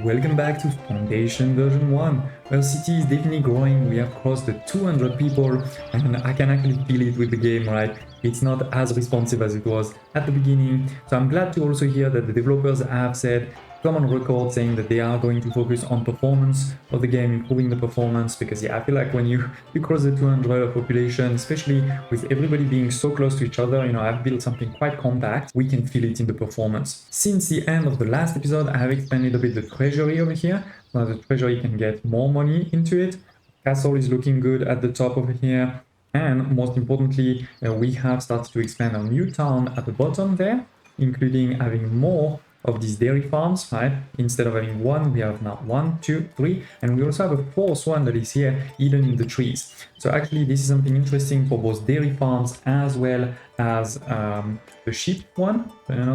Welcome back to Foundation version 1. Our city is definitely growing, we have crossed the 200 people and I can actually feel it with the game, right? It's not as responsive as it was at the beginning. So I'm glad to also hear that the developers have said, come on record saying that they are going to focus on performance of the game, improving the performance, because yeah, I feel like when you cross the 200 population, especially with everybody being so close to each other, I've built something quite compact, we can feel it in the performance. Since the end of the last episode, I have expanded a bit the treasury over here. Now the treasury can get more money into it. Castle is looking good at the top over here. And most importantly, we have started to expand our new town at the bottom there, including having more of these dairy farms, right? Instead of having one, we have now 1, 2, 3, and we also have a fourth one that is here hidden in the trees. So actually this is something interesting for both dairy farms as well as the sheep one,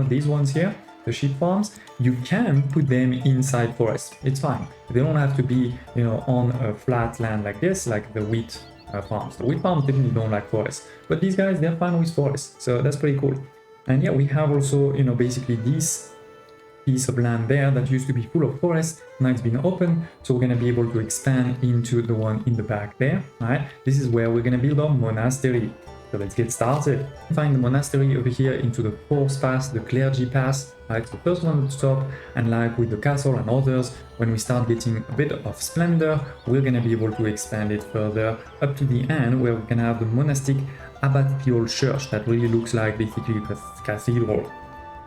these ones here, the sheep farms. You can put them inside forests, it's fine. They don't have to be, on a flat land like this, like the wheat farms. The wheat farms definitely don't like forests, but these guys, they're fine with forests, so that's pretty cool. And yeah, we have also, basically this piece of land there that used to be full of forest. Now it's been open, so we're going to be able to expand into the one in the back there. All right, this is where we're going to build our monastery. So let's get started. Find the monastery over here into the fourth pass, the clergy pass. Right, so first one at the top, and like with the castle and others, when we start getting a bit of splendor, we're going to be able to expand it further up to the end, where we can have the monastic abbatial church that really looks like basically a cathedral.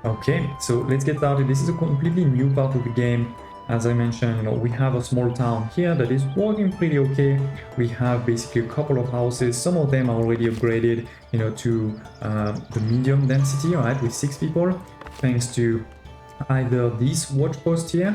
Okay, so let's get started. This is a completely new part of the game. As I mentioned, we have a small town here that is working pretty okay. We have basically a couple of houses. Some of them are already upgraded, to the medium density, right, with 6 people, thanks to either this watch post here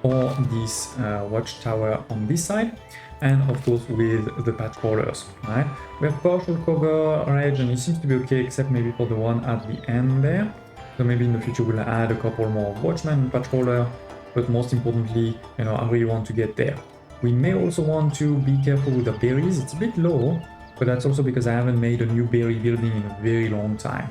or this watchtower on this side, and of course with the patrollers, right? We have partial coverage and it seems to be okay, except maybe for the one at the end there. So maybe in the future we'll add a couple more watchmen and patroller, but most importantly, I really want to get there. We may also want to be careful with the berries. It's a bit low, but that's also because I haven't made a new berry building in a very long time.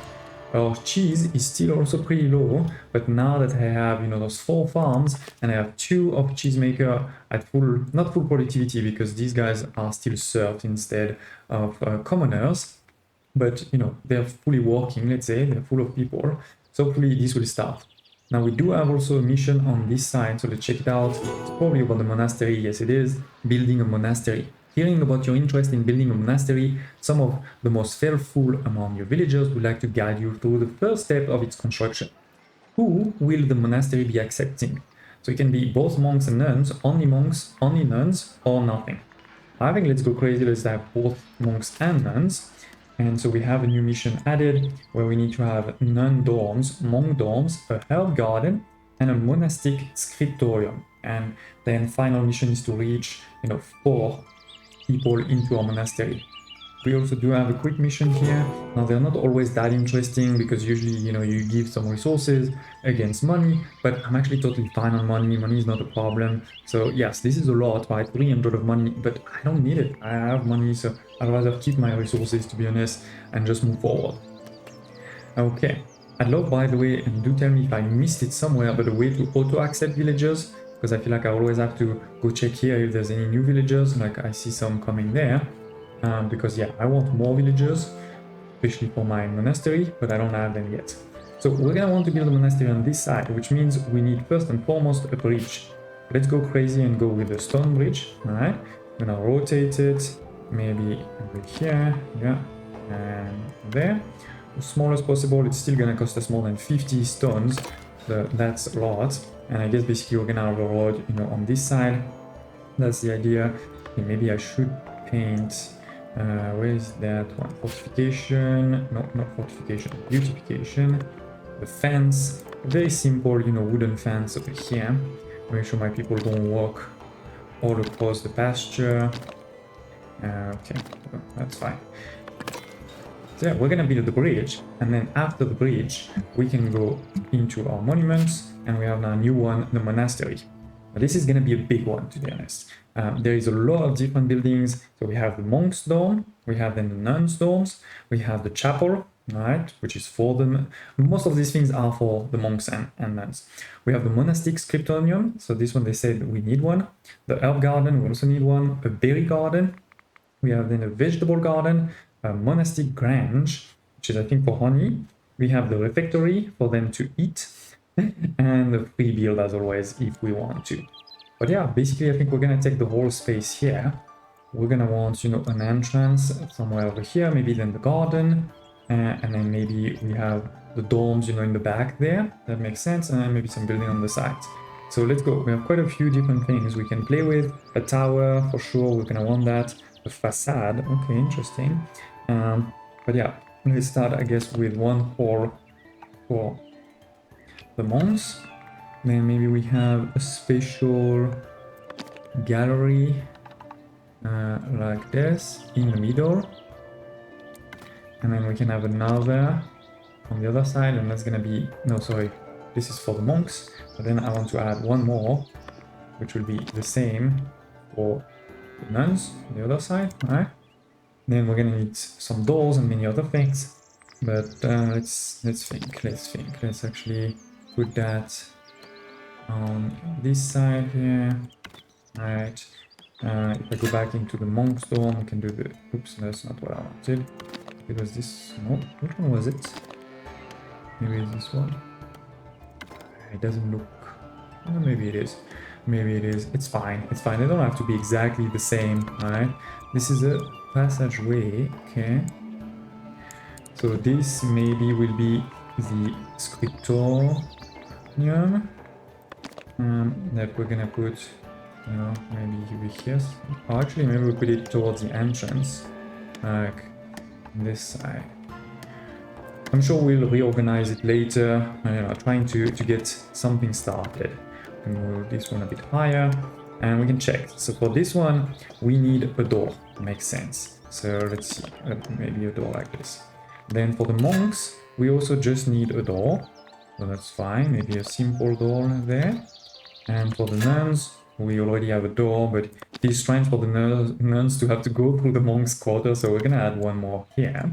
Our cheese is still also pretty low, but now that I have, those 4 farms and I have 2 of cheesemaker at not full productivity, because these guys are still served instead of commoners, but they're fully working, let's say, they're full of people. So hopefully this will start. Now we do have also a mission on this side, so let's check it out. It's probably about the monastery. Yes, it is. Building a monastery. Hearing about your interest in building a monastery, some of the most faithful among your villagers would like to guide you through the first step of its construction. Who will the monastery be accepting? So it can be both monks and nuns, only nuns, or nothing. I think let's go crazy. Let's have both monks and nuns. And so we have a new mission added where we need to have nun dorms, monk dorms, a herb garden, and a monastic scriptorium. And then final mission is to reach, 4 people into our monastery. We also do have a quick mission here. Now they're not always that interesting because usually, you give some resources against money, but I'm actually totally fine on money. Money is not a problem. So yes, this is a lot, right? 300 of money, but I don't need it. I have money, so I'd rather keep my resources, to be honest, and just move forward. Okay. I'd love, by the way, and do tell me if I missed it somewhere, but a way to auto-accept villagers, because I feel like I always have to go check here if there's any new villagers. Like I see some coming there. Because yeah, I want more villagers, especially for my monastery, but I don't have them yet. So we're gonna want to build a monastery on this side, which means we need first and foremost a bridge. Let's go crazy and go with the stone bridge. All right, I'm gonna rotate it, maybe over here, yeah, and there. As small as possible. It's still gonna cost us more than 50 stones, so that's a lot. And I guess basically we're gonna have a road, on this side. That's the idea. Okay, maybe I should paint. Where is that one? Fortification. No, not fortification. Beautification. The fence. Very simple, wooden fence over here. Make sure my people don't walk all across the pasture. Okay, that's fine. So yeah, we're gonna build the bridge, and then after the bridge, we can go into our monuments, and we have now a new one, the monastery. Now, this is gonna be a big one, to be honest. There is a lot of different buildings. So we have the monks' dorm, we have then the nuns' dorms, we have the chapel, right? Which is for them. Most of these things are for the monks and nuns. We have the monastic scriptorium. So this one, they said we need one. The herb garden, we also need one. A berry garden. We have then a vegetable garden, a monastic grange, which is I think for honey. We have the refectory for them to eat, and a free build as always if we want to. But yeah, basically I think we're gonna take the whole space here. We're gonna want, you know, an entrance somewhere over here, maybe then the garden, and then maybe we have the dorms, you know, in the back there. That makes sense, and then maybe some building on the side. So let's go. We have quite a few different things we can play with. A tower, for sure, we're gonna want that. A facade, okay, interesting. But yeah, let's start, I guess, with one for the monks. Then maybe we have a special gallery like this in the middle, and then we can have another on the other side, and that's gonna be, no, sorry, this is for the monks, but then I want to add one more, which will be the same for the nuns on the other side, right? Then we're gonna need some doors and many other things, but let's think. Let's actually put that on this side here, right? If I go back into the monk's dorm, we can do the, oops, that's not what I wanted. It was this, no, which one was it? Maybe it's this one. It doesn't look, oh, maybe it is. Maybe it is. It's fine. It's fine. They don't have to be exactly the same, right? This is a passageway, okay? So this maybe will be the scriptorium that we're gonna put, you know, maybe over here. Oh, actually, maybe we put it towards the entrance, like this side. I'm sure we'll reorganize it later, you know, trying to get something started. And move this one a bit higher, and we can check. So for this one, we need a door. Makes sense. So let's see, maybe a door like this. Then for the monks, we also just need a door. So that's fine, maybe a simple door there. And for the nuns, we already have a door, but it's strange for the nuns to have to go through the monks' quarter, so we're gonna add one more here.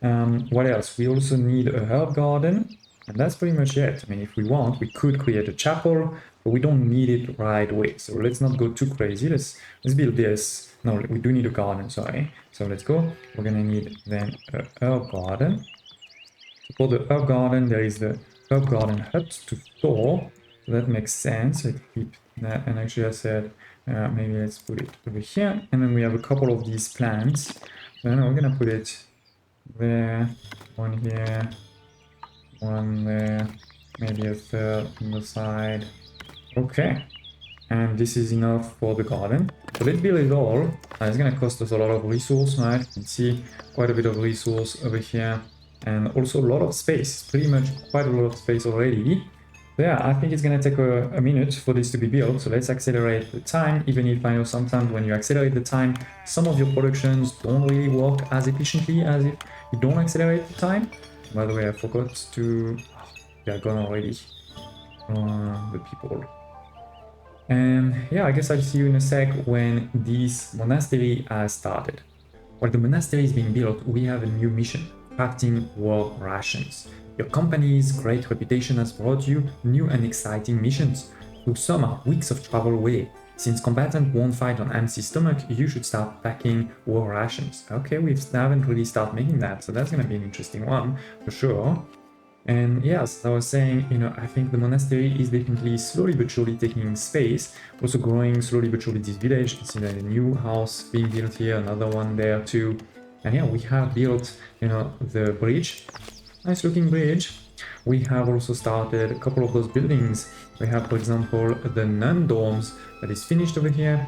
What else? We also need a herb garden, and that's pretty much it. I mean, if we want, we could create a chapel, but we don't need it right away. So let's not go too crazy. Let's build this. No, we do need a garden, sorry. So let's go. We're gonna need then a herb garden. So for the herb garden, there is the herb garden hut to store. So that makes sense. Let's keep that. And actually I said, maybe let's put it over here. And then we have a couple of these plants. Then we're gonna put it there, one here, one there, maybe a third on the side. Okay, and this is enough for the garden. So let's build it all. It's gonna cost us a lot of resource, right? You can see quite a bit of resource over here, and also a lot of space. Pretty much quite a lot of space already. So yeah, I think it's gonna take a minute for this to be built. So let's accelerate the time, even if I know sometimes when you accelerate the time, some of your productions don't really work as efficiently as if you don't accelerate the time. By the way, I forgot to... they are gone already. The people. And yeah, I guess I'll see you in a sec when this monastery has started. While the monastery is being built, we have a new mission, crafting war rations. Your company's great reputation has brought you new and exciting missions, though some are weeks of travel away. Since combatants won't fight on empty stomach, you should start packing war rations. Okay, we haven't really started making that, so that's gonna be an interesting one, for sure. And yes, I was saying, you know, I think the monastery is definitely slowly but surely taking space, also growing slowly but surely this village. You can see that a new house being built here, another one there too. And yeah, we have built, you know, the bridge. Nice looking bridge. We have also started a couple of those buildings. We have, for example, the nun dorms that is finished over here,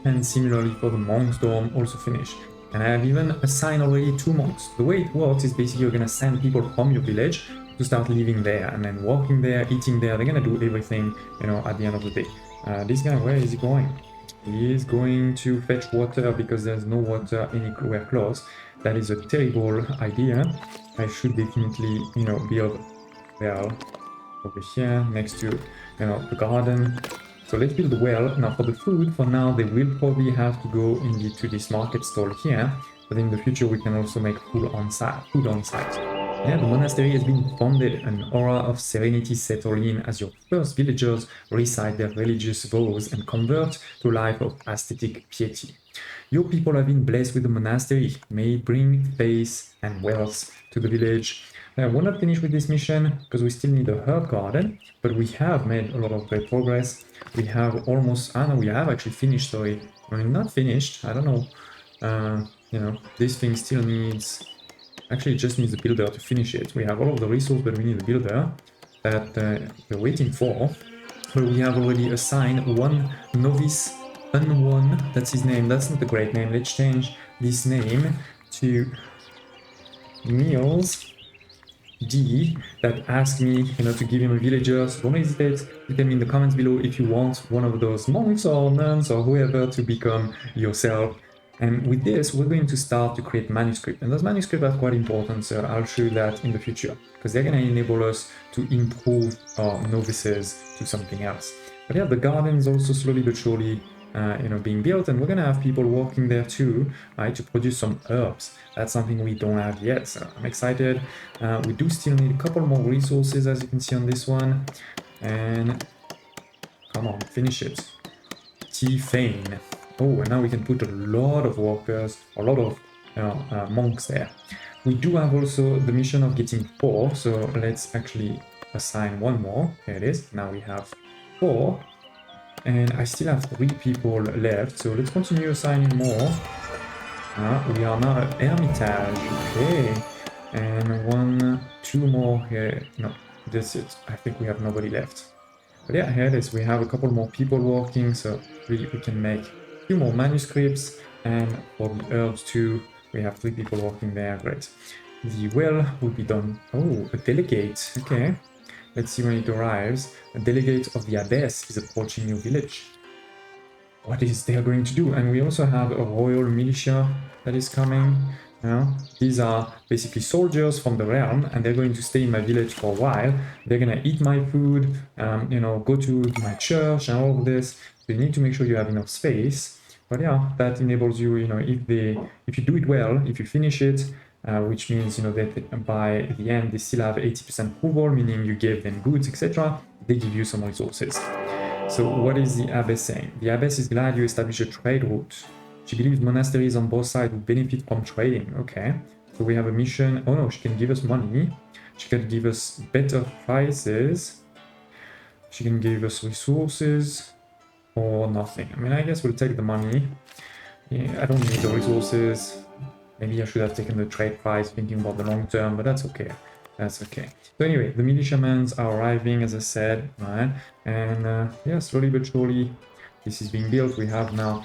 and similarly for the monks dorm, also finished. And I have even assigned already 2 monks. The way it works is basically you're gonna send people from your village to start living there, and then walking there, eating there. They're gonna do everything, you know, at the end of the day. This guy, where is he going? He is going to fetch water because there's no water anywhere close. That is a terrible idea. I should definitely, you know, build well over here next to, you know, the garden. So let's build the well. Now for the food, for now, they will probably have to go indeed to this market stall here. But in the future, we can also make food on site. Yeah, the monastery has been founded, an aura of serenity settle in as your first villagers recite their religious vows and convert to a life of ascetic piety. Your people have been blessed with the monastery. May it bring faith and wealth to the village. We're not finished with this mission because we still need a herb garden, but we have made a lot of great progress. We have almost, no, we have actually finished, sorry. I mean, not finished, I don't know. This thing still needs, actually it just needs a builder to finish it. We have all of the resources, but we need a builder that we're waiting for. But we have already assigned one novice N1, that's his name, that's not a great name. Let's change this name to Niels D, that asked me, to give him a villager. So don't hesitate to tell me in the comments below if you want one of those monks or nuns or whoever to become yourself. And with this, we're going to start to create manuscript. And those manuscripts are quite important, so I'll show you that in the future, because they're going to enable us to improve our novices to something else. But yeah, the garden is also slowly but surely being built, and we're gonna have people working there too, right, to produce some herbs. That's something we don't have yet, so I'm excited. We do still need a couple more resources, as you can see on this one, and come on, finish it. T-Fane. Oh, and now we can put a lot of workers, a lot of monks there. We do have also the mission of getting 4, so let's actually assign one more. There it is. Now we have 4. And I still have 3 people left, so let's continue assigning more. We are now at Hermitage, okay. And 2 more here. No, that's it. I think we have nobody left. But yeah, here it is. We have a couple more people working, so we can make a few more manuscripts. And for the herbs too, we have 3 people working there. Great. The well will be done. Oh, a delegate. Okay. Let's see when it arrives. A delegate of the Abbess is approaching your village. What is they going to do? And we also have a royal militia that is coming. These are basically soldiers from the realm, and they're going to stay in my village for a while. They're gonna eat my food, go to my church and all of this. So you need to make sure you have enough space. But yeah, that enables you, if you do it well, if you finish it, which means that by the end they still have 80% approval, meaning you gave them goods, etc. They give you some resources. So what is the Abbess saying? The Abbess is glad you established a trade route. She believes monasteries on both sides will benefit from trading. Okay, so we have a mission. Oh no, she can give us money. She can give us better prices. She can give us resources or nothing. I mean, I guess we'll take the money. Yeah, I don't need the resources. Maybe I should have taken the trade price, thinking about the long term, but that's okay. That's okay. So anyway, the militiamen are arriving, as I said, right? And yeah, slowly but surely, this is being built. We have now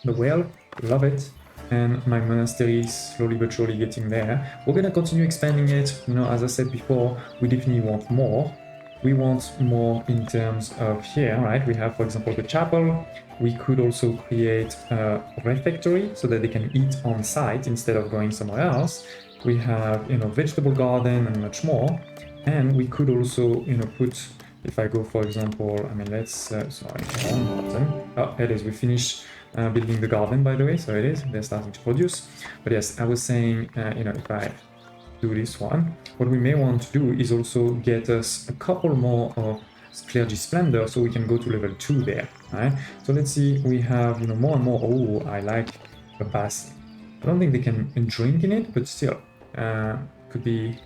the well, love it. And my monastery is slowly but surely getting there. We're gonna continue expanding it. As I said before, we definitely want more. We want more in terms of here, right? We have, for example, the chapel. We could also create a refectory so that they can eat on site instead of going somewhere else. We have, vegetable garden and much more. And we could also, put, if I go, for example, I mean, let's, sorry, wrong button. Oh, it is, we finished building the garden, by the way. So it is, they're starting to produce. But yes, I was saying, if I do this one, what we may want to do is also get us a couple more of Clergy Splendor so we can go to level 2 there, right? So let's see, we have, more and more. Oh, I like the bath. I don't think they can drink in it, but still, could be.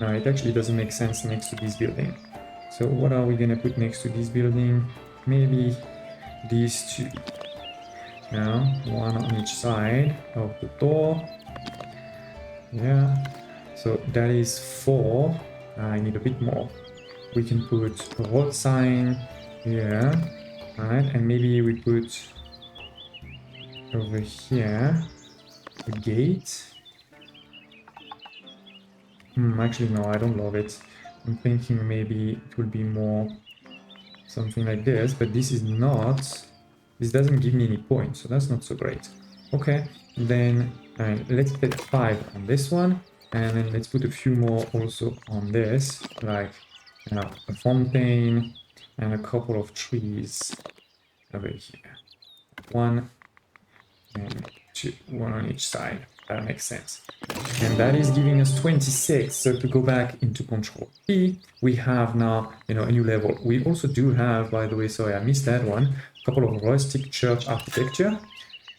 No, it actually doesn't make sense next to this building. So what are we gonna put next to this building? Maybe these 2. One on each side of the door. Yeah. So that is 4. I need a bit more. We can put a road sign here, right? And maybe we put over here a gate. Actually, no, I don't love it. I'm thinking maybe it will be more something like this, but this is not. This doesn't give me any points, so that's not so great. Okay, then let's put 5 on this one. And then let's put a few more also on this, like a fountain and a couple of trees over here. 1 and 2, 1 on each side. That makes sense. And that is giving us 26. So to go back into Control P, we have now, a new level. We also do have, by the way, sorry, I missed that one, a couple of rustic church architecture.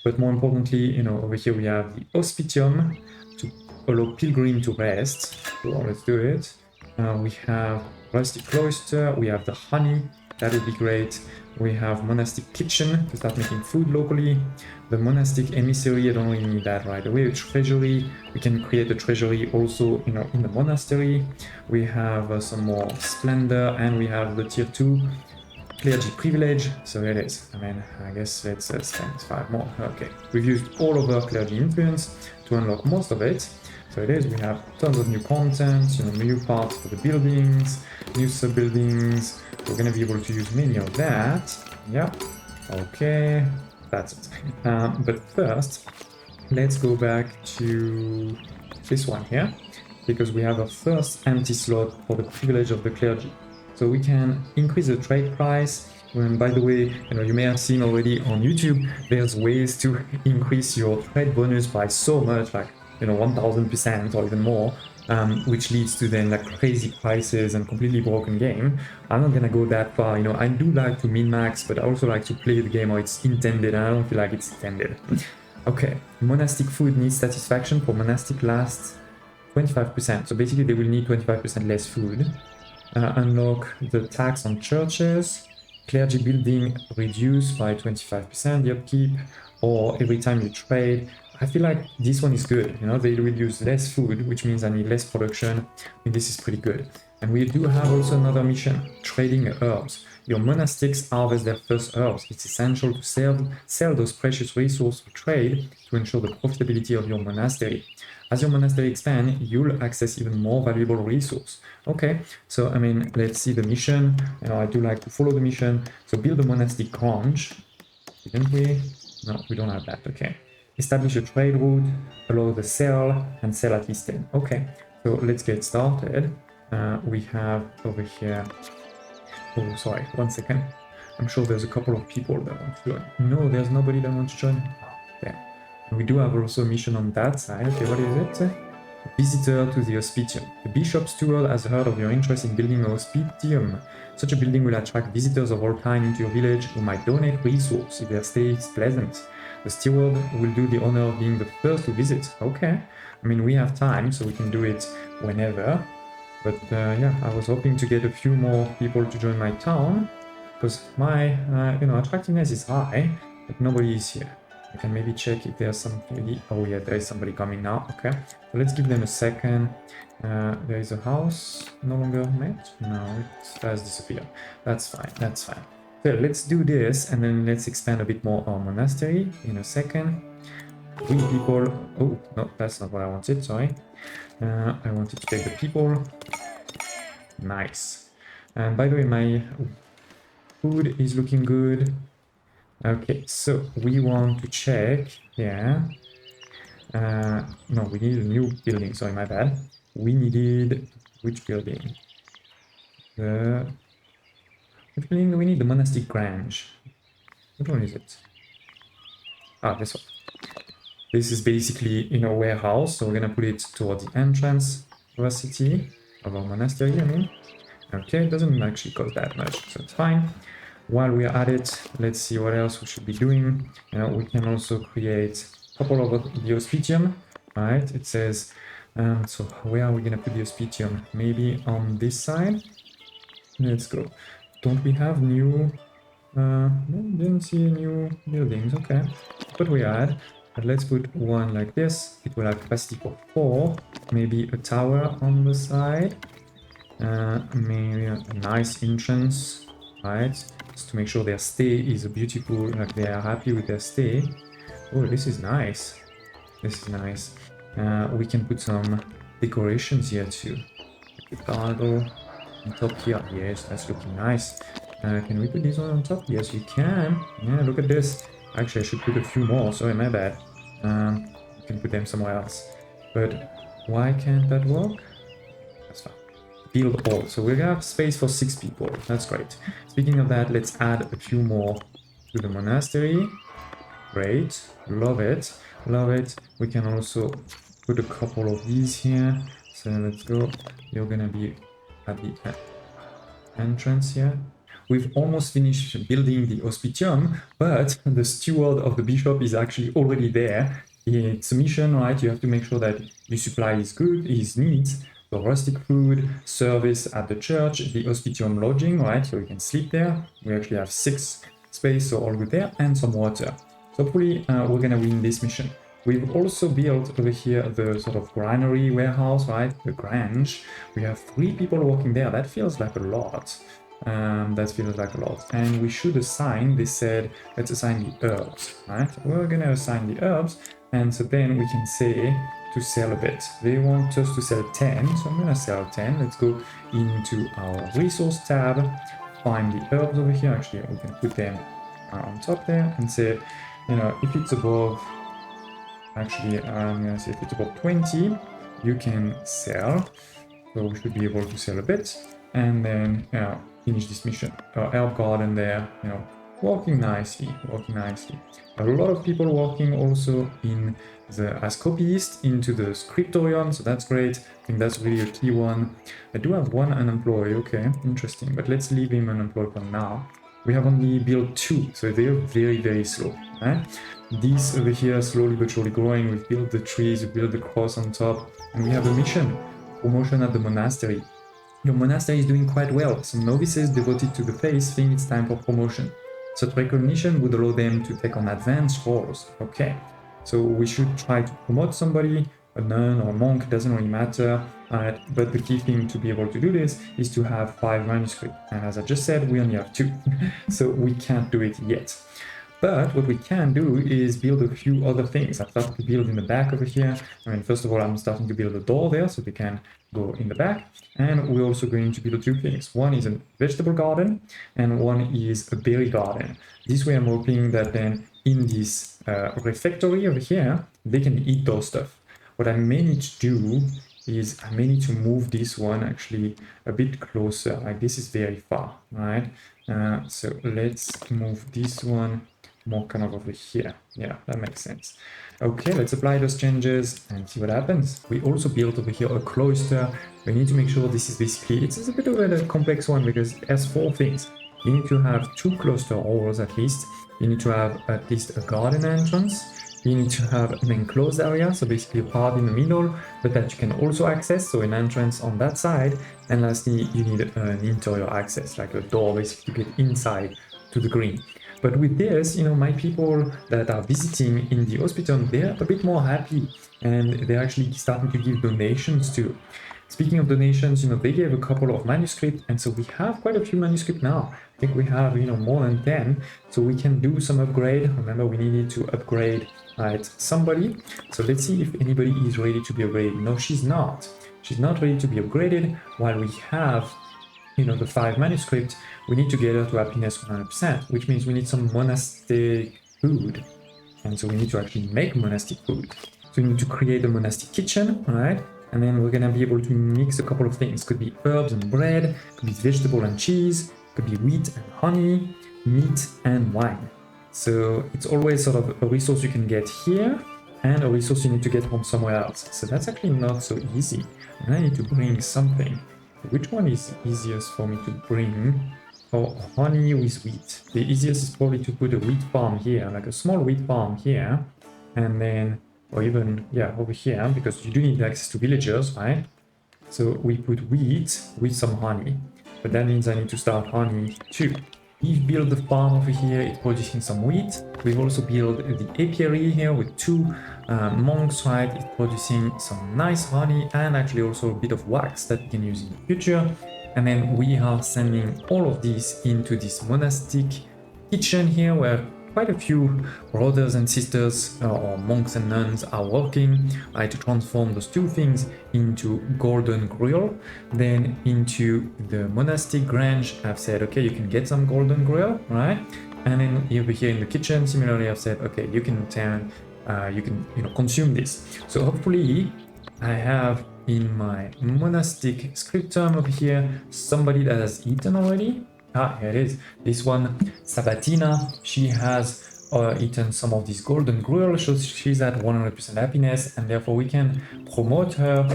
But more importantly, over here we have the Hospitium to allow pilgrim to rest. So let's do it. We have rustic cloister. We have the honey. That would be great. We have monastic kitchen to start making food locally. The monastic emissary, I don't really need that right away. A treasury, we can create a treasury also, in the monastery. We have some more splendor, and we have the tier 2 clergy privilege. So it is. I guess let's spend 5 more. Okay, we've used all of our clergy influence to unlock most of it. So it is. We have tons of new content, new parts for the buildings, new sub-buildings. We're going to be able to use many of that. Yeah. Okay. That's it. But first, let's go back to this one here, because we have a first empty slot for the privilege of the clergy. So we can increase the trade price. And by the way, you may have seen already on YouTube, there's ways to increase your trade bonus by so much, like 1000% or even more, which leads to then like crazy prices and completely broken game. I'm not gonna go that far. I do like to min-max, but I also like to play the game how it's intended, and I don't feel like it's intended. Okay, monastic food needs satisfaction for monastic lasts 25%. So basically they will need 25% less food. Unlock the tax on churches. Clergy building reduced by 25% the upkeep, or every time you trade. I feel like this one is good. They will use less food, which means I need less production. This is pretty good. And we do have also another mission, trading herbs. Your monastics harvest their first herbs. It's essential to sell those precious resources for trade to ensure the profitability of your monastery. As your monastery expands, you'll access even more valuable resource. Okay, so let's see the mission. I do like to follow the mission. So build a monastic grange. Didn't we? No, we don't have that. Okay. Establish a trade route, allow the sell, and sell at least 10. Okay, so let's get started. We have over here... Oh, sorry, 1 second. I'm sure there's a couple of people that want to join. No, there's nobody that wants to join. Okay. We do have also a mission on that side. Okay, what is it? Visitor to the Hospitium. The Bishop's steward has heard of your interest in building a Hospitium. Such a building will attract visitors of all kinds into your village who might donate resources if their stay is pleasant. The steward will do the honor of being the first to visit. Okay. We have time, so we can do it whenever. But yeah, I was hoping to get a few more people to join my town, because my attractiveness is high, but nobody is here. I can maybe check if there's somebody. Oh yeah, there is somebody coming now. Okay, so let's give them a second. There is a house no longer met. No, it has disappeared. That's fine. That's fine. So let's do this, and then let's expand a bit more our monastery in a second. 3 people. Oh no, that's not what I wanted. Sorry. I wanted to take the people. Nice. And by the way, my food is looking good. Okay, so we want to check. Yeah. No, we need a new building. Sorry, my bad. We needed which building? Which building do we need? The monastic grange. Which one is it? Ah, this one. This is basically in a warehouse, so we're gonna put it towards the entrance of our city, of our monastery, Okay, it doesn't actually cost that much, so it's fine. While we are at it, let's see what else we should be doing. We can also create a couple of the Hospitium, right? It says, so where are we gonna put the Hospitium? Maybe on this side? Let's go. Don't we have new... no, didn't see new buildings, okay. But we add. But let's put one like this. It will have capacity for 4. Maybe a tower on the side. Maybe a nice entrance, right? Just to make sure their stay is beautiful, like they are happy with their stay. Oh, this is nice. This is nice. We can put some decorations here too. Like the gargoyle on top here. Yes, that's looking nice. Can we put this one on top? Yes, we can. Yeah, look at this. Actually, I should put a few more. Sorry, my bad. You can put them somewhere else. But why can't that work? That's fine. Build all. So we're gonna have space for 6 people. That's great. Speaking of that, let's add a few more to the monastery. Great, love it, love it. We can also put a couple of these here. So let's go. You're gonna be at the entrance here. We've almost finished building the Hospitium, but the steward of the bishop is actually already there. It's a mission, right? You have to make sure that you supply his needs. So rustic food, service at the church, the Hospitium lodging, right? So you can sleep there. We actually have 6 space, so all good there, and some water. So hopefully we're gonna win this mission. We've also built over here the sort of granary warehouse, right? The grange. We have 3 people working there. That feels like a lot. That feels like a lot. And we should assign, they said, let's assign the herbs, right? We're gonna assign the herbs, and so then we can say to sell a bit. They want us to sell 10, so I'm gonna sell 10. Let's go into our resource tab, find the herbs over here. Actually, we can put them on top there and say, you know, if it's above, actually, I'm gonna say if it's above 20, you can sell. So we should be able to sell a bit, and then, you know, finish this mission. Herb garden there, you know, working nicely, working nicely. A lot of people working also in the as copyist into the scriptorium, so that's great. I think that's really a key one. I do have 1 unemployed, okay, interesting, but let's leave him unemployed for now. We have only built 2, so they're very, very slow, right? This over here, slowly but surely growing. We've built the trees, we built the cross on top, and we have a mission, promotion at the monastery. Your monastery is doing quite well. Some novices devoted to the faith think it's time for promotion. Such recognition would allow them to take on advanced roles. Okay, so we should try to promote somebody, a nun or a monk, doesn't really matter. But the key thing to be able to do this is to have 5 manuscripts. And as I just said, we only have 2, so we can't do it yet. But what we can do is build a few other things. I've started to build in the back over here. I mean, first of all, I'm starting to build a door there so they can go in the back. And we're also going to build 2 things. One is a vegetable garden and one is a berry garden. This way I'm hoping that then in this refectory over here, they can eat those stuff. What I may need to do is I may need to move this one actually a bit closer. Like this is very far, right? So let's move this one more kind of over here. Yeah, that makes sense. Okay, let's apply those changes and see what happens. We also built over here a cloister. We need to make sure this is basically, it's a bit of a complex one because it has 4 things. You need to have 2 cloister halls at least. You need to have at least a garden entrance. You need to have an enclosed area, so basically a part in the middle, but that you can also access, so an entrance on that side. And lastly, you need an interior access, like a door basically to get inside to the green. But with this, you know, my people that are visiting in the Hospitium, they're a bit more happy and they're actually starting to give donations too. Speaking of donations, you know, they gave a couple of manuscripts, and so we have quite a few manuscripts now. I think we have, you know, more than 10, so we can do some upgrade. Remember, we needed to upgrade, right, somebody. So let's see if anybody is ready to be upgraded. No, she's not. She's not ready to be upgraded. While we have, you know, the 5 manuscripts, we need to get her to happiness 100%, which means we need some monastic food. And so we need to actually make monastic food. So we need to create a monastic kitchen, right? And then we're gonna be able to mix a couple of things. Could be herbs and bread, could be vegetable and cheese, could be wheat and honey, meat and wine. So it's always sort of a resource you can get here and a resource you need to get from somewhere else. So that's actually not so easy. And I need to bring something. Which one is easiest for me to bring? Oh, honey with wheat. The easiest is probably to put a wheat farm here, like a small wheat farm here, and then, or even, yeah, over here, because you do need access to villagers, right? So we put wheat with some honey, but that means I need to start honey too. We've built the farm over here, it's producing some wheat. We've also built the apiary here with 2 monks, right? It's producing some nice honey and actually also a bit of wax that we can use in the future. And then we are sending all of this into this monastic kitchen here where quite a few brothers and sisters or monks and nuns are working, right, to transform those 2 things into golden grill. Then into the monastic grange, I've said, okay, you can get some golden grill, right? And then over here in the kitchen, similarly, I've said, okay, you can consume this. So hopefully I have in my monastic scriptum over here somebody that has eaten already. Ah, here it is. This one, Sabatina, she has eaten some of this golden gruel, so she's at 100% happiness, and therefore we can promote her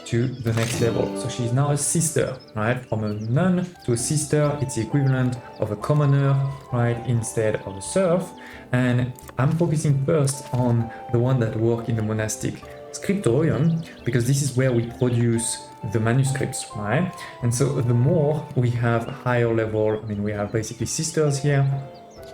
to the next level. So she's now a sister, right? From a nun to a sister, it's the equivalent of a commoner, right? Instead of a serf. And I'm focusing first on the one that work in the monastic scriptorium, because this is where we produce the manuscripts, right? And so the more we have higher level, I mean, we have basically sisters here,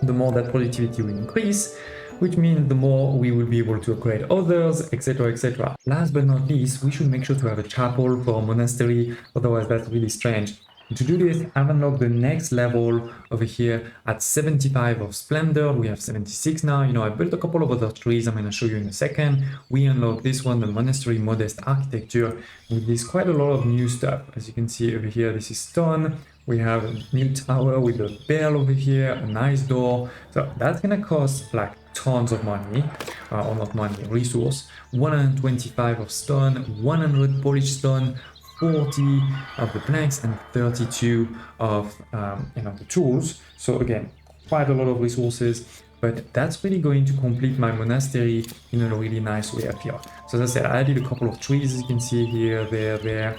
the more that productivity will increase, which means the more we will be able to upgrade others, etc, etc. Last but not least, we should make sure to have a chapel for a monastery, otherwise that's really strange. To do this, I've unlocked the next level over here at 75 of Splendor. We have 76 now. You know, I built a couple of other trees I'm going to show you in a second. We unlocked this one, the Monastery Modest Architecture, with this quite a lot of new stuff. As you can see over here, this is stone. We have a new tower with a bell over here, a nice door. So that's going to cost like tons of money, or not money, resource. 125 of stone, 100 polished stone, 40 of the planks, and 32 of the tools. So again, quite a lot of resources, but that's really going to complete my monastery in a really nice way up here. So as I said, I added a couple of trees, as you can see here, there.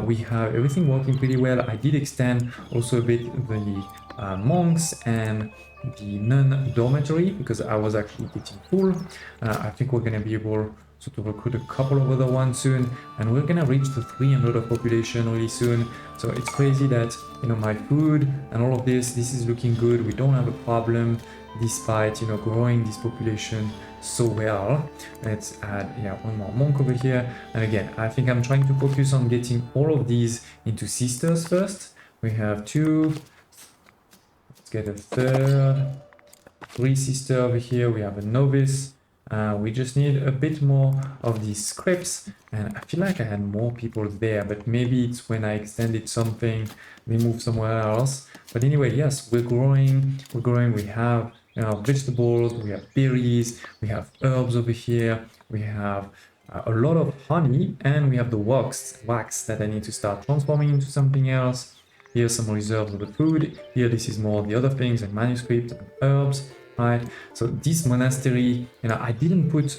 We have everything working pretty well. I did extend also a bit the monks and the nun dormitory because I was actually getting full. I think we're going to be able to recruit a couple of other ones soon, and we're gonna reach the 300 of population really soon. So it's crazy that, you know, my food and all of this is looking good. We don't have a problem despite, you know, growing this population so well. Let's add one more monk over here, and again, I think I'm trying to focus on getting all of these into sisters first. We have 2, let's get a third, 3 sister over here. We have a novice. We just need a bit more of these scripts, and I feel like I had more people there, but maybe it's when I extended something, they moved somewhere else. But anyway, yes, we're growing, we have, you know, vegetables, we have berries, we have herbs over here, we have a lot of honey, and we have the wax that I need to start transforming into something else. Here's some reserves of the food. Here, this is more of the other things like manuscripts and herbs. Right, so this monastery, you know, I didn't put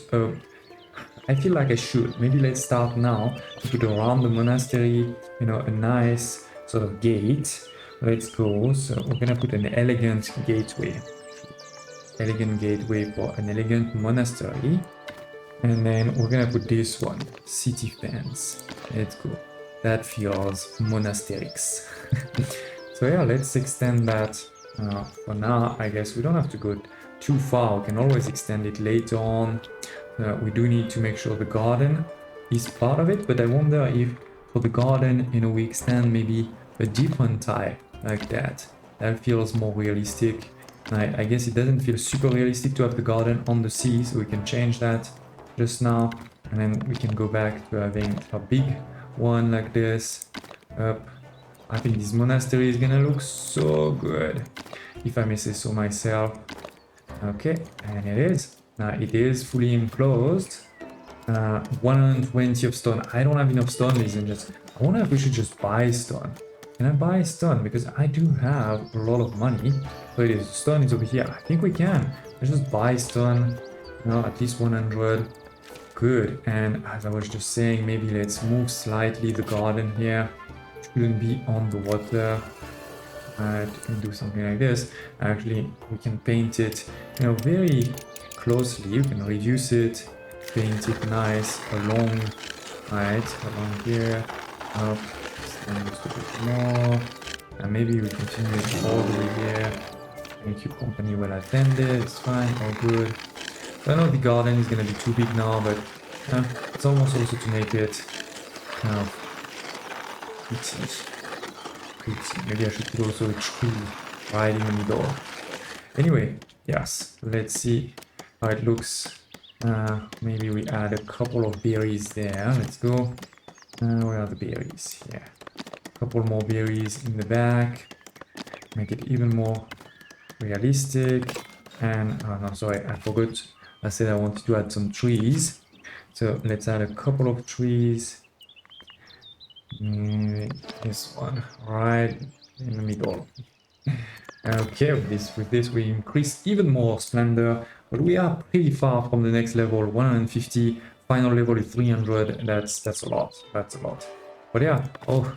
I feel like I should. Maybe let's start now to put around the monastery, you know, a nice sort of gate. Let's go. So we're gonna put an elegant gateway for an elegant monastery, and then we're gonna put this one, city fence. Let's go. That feels monasterics. So yeah, let's extend that. For now, I guess we don't have to go too far. We can always extend it later on. We do need to make sure the garden is part of it, but I wonder if for the garden, you know, we extend maybe a different type like that. That feels more realistic. I guess it doesn't feel super realistic to have the garden on the sea, so we can change that just now, and then we can go back to having a big one like this up. I think this monastery is gonna look so good, if I may say so myself. Okay, and it is. It is fully enclosed. 120 of stone. I don't have enough stone, ladies and gents. I wonder if we should just buy stone. Can I buy stone? Because I do have a lot of money. So it is. Stone is over here. I think we can. Let's just buy stone. You know, at least 100. Good. And as I was just saying, maybe let's move slightly the garden here. Shouldn't be on the water. And do something like this. Actually, we can paint it, you know, very closely. You can reduce it, paint it nice along, right, along here, up, and just a bit more, and maybe we continue it all the way here. Thank you, company well attended. It's fine, all good. So I know the garden is gonna be too big now, but it's almost also to make it kind of pretty. Maybe I should put also a tree right in the middle. Anyway, yes, let's see how it looks. Maybe we add a couple of berries there. Let's go. Where are the berries? Yeah, a couple more berries in the back. Make it even more realistic. And oh no, sorry, I forgot. I said I wanted to add some trees. So let's add a couple of trees. This one right in the middle. Okay, with this we increase even more splendor, but we are pretty far from the next level, 150. Final level is 300. That's a lot. That's a lot. But yeah, oh,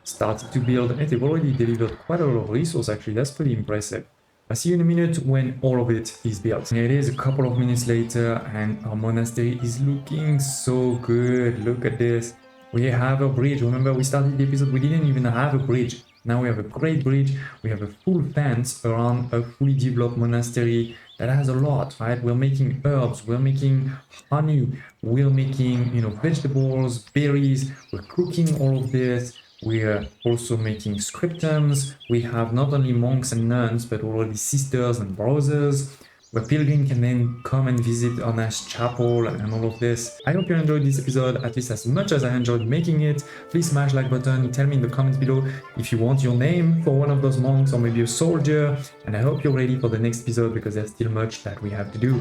started to build. Hey, they've already delivered quite a lot of resource. Actually, that's pretty impressive. I'll see you in a minute when all of it is built. It is a couple of minutes later, and our monastery is looking so good. Look at this. We have a bridge. Remember, we started the episode, we didn't even have a bridge. Now we have a great bridge. We have a full fence around a fully developed monastery that has a lot, right? We're making herbs, we're making honey, we're making, vegetables, berries, we're cooking all of this. We are also making scriptums. We have not only monks and nuns, but already sisters and brothers, where pilgrims can then come and visit our nice chapel and all of this. I hope you enjoyed this episode at least as much as I enjoyed making it. Please smash like button, tell me in the comments below if you want your name for one of those monks or maybe a soldier, and I hope you're ready for the next episode because there's still much that we have to do.